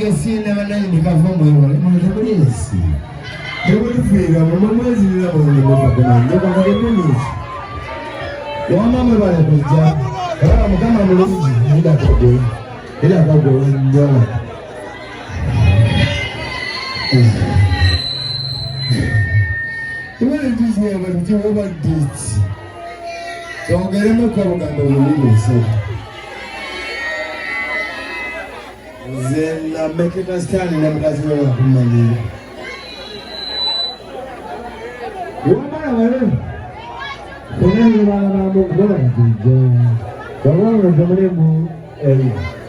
Kesina banani nikavuma hiyo. Mwanamwezi. Hebu tufika mwanamwezi ndio mwanamwezi kwa nini? Wamama bale kuja. Kama mlungi ndio kwa. Ila kwa ndio. What is this here? What do you want this? Don't get him a couple of dollars. Then I make it a stand in the last year of money. What am I doing? When I'm going to go, I'm going to go.